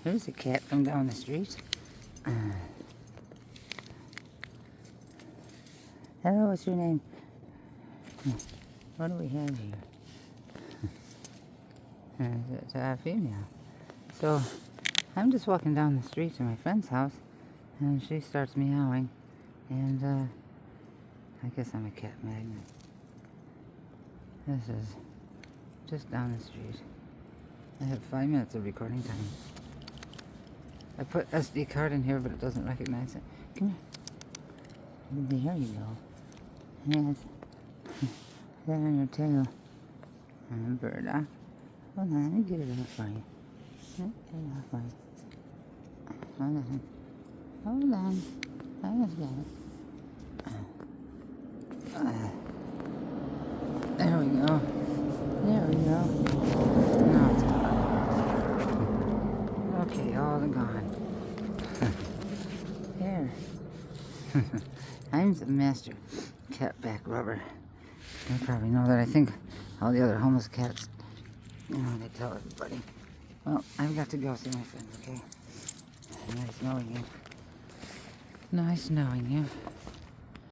There's a cat from down the street. Hello, what's your name? What do we have here? It's a female. So, I'm just walking down the street to my friend's house, and she starts meowing, and I guess I'm a cat magnet. This is just down the street. I have 5 minutes of recording time. I put SD card in here, but it doesn't recognize it. Come here. There you go. Yes. That on your tail. And a bird. Hold on, let me get it out for you. Get it out for you. Hold on. Hold on. I just got it. There we go. There we go. Now it's gone. Okay, all gone. Here. I'm the master cat back rubber. You probably know that. I think all the other homeless cats, they tell everybody. Well, I've got to go see my friend, okay? Nice knowing you. Nice knowing you.